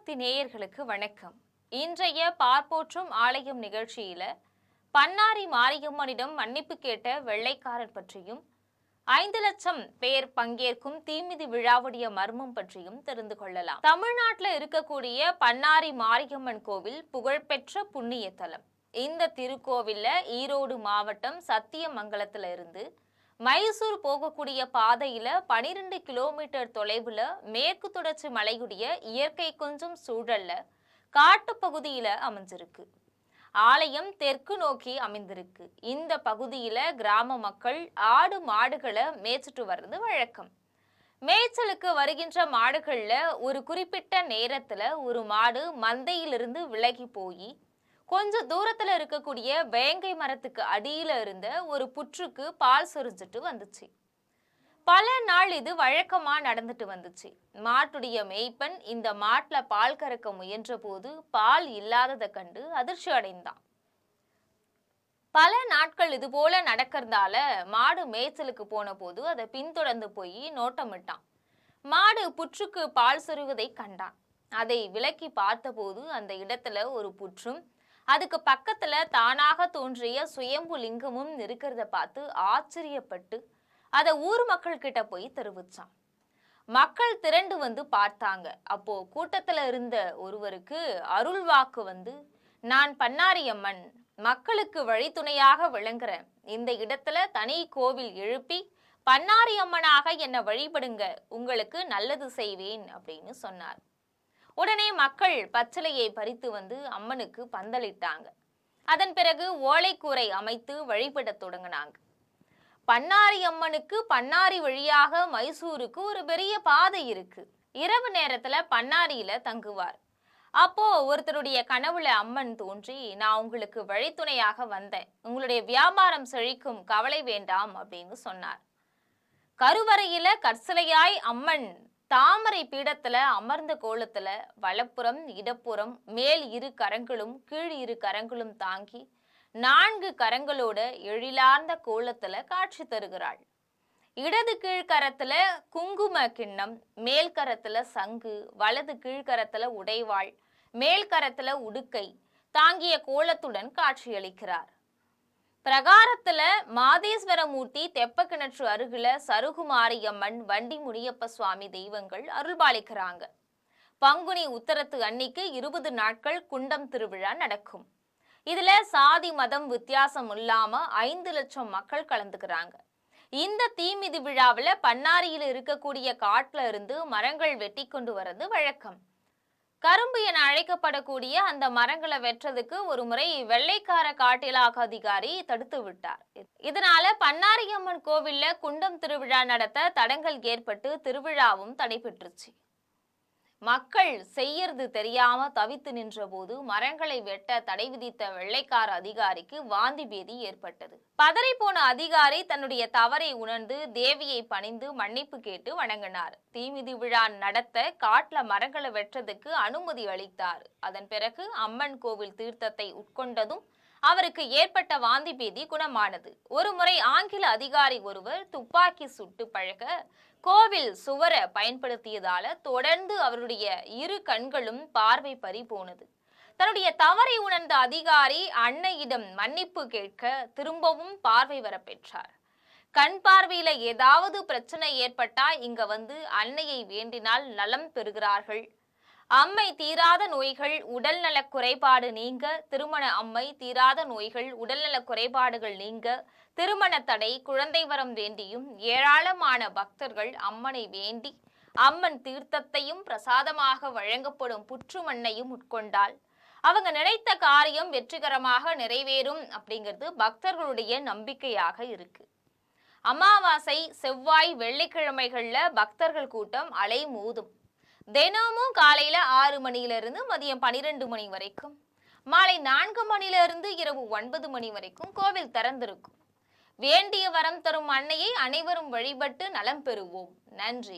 சக்தி நேயர்களுக்கு வணக்கம். இன்றைய பார்ப்போற்றும் ஆலயம் நிகழ்ச்சியில பன்னாரி மாரியம்மனிடம் மன்னிப்பு கேட்ட வெள்ளைக்காரன் பற்றியும் 5 லட்சம் பேர் பங்கேற்கும் தீமிதி விழாவுடைய மர்மம் பற்றியும் தெரிந்து கொள்ளலாம். தமிழ்நாட்டில் இருக்கக்கூடிய பன்னாரி மாரியம்மன் கோவில் புகழ்பெற்ற புண்ணிய தலம். இந்த திருக்கோவில்ல ஈரோடு மாவட்டம் சத்தியமங்கலத்துல இருந்து மைசூர் போகக்கூடிய பாதையில 12 கிலோமீட்டர் தொலைவுல மேற்கு தொடர்ச்சி மலையுடைய இயற்கை கொஞ்சம் சூழல்ல காட்டு பகுதியில அமைஞ்சிருக்கு. ஆலயம் தெற்கு நோக்கி அமைந்திருக்கு. இந்த பகுதியில கிராம மக்கள் ஆடு மாடுகளை மேய்ச்சிட்டு வர்றது வழக்கம். மேய்ச்சலுக்கு வருகின்ற மாடுகள்ல ஒரு குறிப்பிட்ட நேரத்துல ஒரு மாடு மந்தையிலிருந்து விலகி போய் கொஞ்ச தூரத்துல இருக்கக்கூடிய வேங்கை மரத்துக்கு அடியில இருந்த ஒரு புற்றுக்கு பால் சொரிஞ்சிட்டு வந்துச்சு. பல நாள் இது வழக்கமா நடந்துட்டு வந்துச்சு. மாட்டுடைய மேய்ப்பன் இந்த மாட்டுல பால் கறக்க முயன்ற போது பால் இல்லாததை கண்டு அதிர்ச்சி அடைந்தான். பல நாட்கள் இது போல நடக்கிறதால மாடு மேய்ச்சலுக்கு போன போது அதை பின்தொடர்ந்து போய் நோட்டமிட்டான். மாடு புற்றுக்கு பால் சொருவதை கண்டான். அதை விலக்கி பார்த்தபோது அந்த இடத்துல ஒரு புற்றும் அதுக்கு பக்கத்துல தானாக தோன்றிய சுயம்பு லிங்கமும் இருக்கிறத பார்த்து ஆச்சரியப்பட்டு அதை ஊர் மக்கள் கிட்ட போய் தெரிவிச்சான். மக்கள் திரண்டு வந்து பார்த்தாங்க. அப்போ கூட்டத்துல இருந்த ஒருவருக்கு அருள் வாக்கு வந்து, நான் பன்னாரியம்மன், மக்களுக்கு வழித்துணையாக விளங்குறேன். இந்த இடத்துல தனி கோவில் எழுப்பி பன்னாரியம்மனாக என்னை வழிபடுங்க, உங்களுக்கு நல்லது செய்வேன் அப்படின்னு சொன்னார். உடனே மக்கள் பச்சிலையை பறித்து வந்து அம்மனுக்கு பந்தலிட்டாங்க. அதன் பிறகு ஓலைக்கூரை அமைத்து வழிபட தொடங்கினாங்க. பன்னாரி அம்மனுக்கு பன்னாரி வழியாக மைசூருக்கு ஒரு பெரிய பாதை இருக்கு. இரவு நேரத்துல பன்னாரியில தங்குவார். அப்போ ஒருத்தருடைய கனவுல அம்மன் தோன்றி, நான் உங்களுக்கு வழித்துணையாக வந்தேன், உங்களுடைய வியாபாரம் செழிக்கும், கவலை வேண்டாம் அப்படின்னு சொன்னார். கருவறையில கற்சிலையாய் அம்மன் தாமரை பீடத்துல அமர்ந்த கோலத்துல வலப்புறம் இடப்புறம் மேல் 2 கரங்களும் கீழ் 2 கரங்களும் தாங்கி 4 கரங்களோட எழிலார்ந்த கோலத்துல காட்சி தருகிறாள். இடது கீழ்கரத்துல குங்கும கிண்ணம், மேல் கரத்துல சங்கு, வலது கீழ்கரத்துல உடைவாள், மேல் கரத்துல உடுக்கை தாங்கிய கோலத்துடன் காட்சியளிக்கிறார். பிரகாரத்துல மாதேஸ்வரமூர்த்தி, தெப்ப கிணற்று அருகில சருகுமாரியம்மன், வண்டி முனியப்ப சுவாமி தெய்வங்கள் அருள்பாலிக்கிறாங்க. பங்குனி உத்தரத்து அன்னைக்கு 20 நாட்கள் குண்டம் திருவிழா நடக்கும். இதுல சாதி மதம் வித்தியாசம் இல்லாம 5 லட்சம் மக்கள் கலந்துக்கிறாங்க. இந்த தீமிதி விழாவில் பன்னாரியில் இருக்கக்கூடிய காட்டுல இருந்து மரங்கள் வெட்டி கொண்டு வர்றது வழக்கம். கரும்பு என அழைக்கப்படக்கூடிய அந்த மரங்களை வெற்றதுக்கு ஒரு முறை வெள்ளைக்கார காட்டிலாக அதிகாரி தடுத்து விட்டார். இதனால பன்னாரியம்மன் கோவில்ல குண்டம் திருவிழா நடத்த தடங்கல் ஏற்பட்டு திருவிழாவும் தடைபெற்றுச்சு. மக்கள் செய்யறது தெரியாம தவித்து நின்ற போது மரங்களை வெட்ட தடை விதித்த வெள்ளைக்கார அதிகாரிக்கு வாந்தி பேதி ஏற்பட்டது. பதறி போன அதிகாரி தன்னுடைய தவறை உணர்ந்து தேவியை பணிந்து மன்னிப்பு கேட்டு வணங்கினார். தீமிதி விழா நடத்த காட்டுல மரங்களை வெற்றதுக்கு அனுமதி அளித்தார். அதன் பிறகு அம்மன் கோவில் தீர்த்தத்தை உட்கொண்டதும் அவருக்கு ஏற்பட்ட வாந்தி பேதி குணமானது. ஒரு முறை ஆங்கில அதிகாரி ஒருவர் துப்பாக்கி சுட்டு பழக கோவில் சுவரை பயன்படுத்தியதால தொடர்ந்து அவருடைய 2 கண்களும் பார்வை பறி போனது. தன்னுடைய தவறை உணர்ந்த அதிகாரி அன்னையிடம் மன்னிப்பு கேட்க திரும்பவும் பார்வை வர பெற்றார். கண் பார்வையில ஏதாவது பிரச்சனை ஏற்பட்டா இங்க வந்து அன்னையை வேண்டினால் நலம் பெறுகிறார்கள். அம்மை தீராத நோய்கள், உடல்நல குறைபாடு நீங்க, திருமண அம்மை தீராத நோய்கள், உடல்நல குறைபாடுகள் நீங்க, திருமண தடை, குழந்தை வரம் வேண்டியும் ஏராளமான பக்தர்கள் அம்மனை வேண்டி அம்மன் தீர்த்தத்தையும் பிரசாதமாக வழங்கப்படும் புற்று மண்ணையும் உட்கொண்டால் அவங்க நினைத்த காரியம் வெற்றிகரமாக நிறைவேறும் அப்படிங்கிறது பக்தர்களுடைய நம்பிக்கையாக இருக்கு. அமாவாசை, செவ்வாய், வெள்ளிக்கிழமைகள்ல பக்தர்கள் கூட்டம் அலை மோதும். தினமும் காலையில 6 மணியிலிருந்து மதியம் 12 மணி வரைக்கும், மாலை 4 மணியிலிருந்து இரவு 9 மணி வரைக்கும் கோவில் திறந்திருக்கும். வேண்டிய வரம் தரும் அன்னையை அனைவரும் வழிபட்டு நலம் பெறுவோம். நன்றி.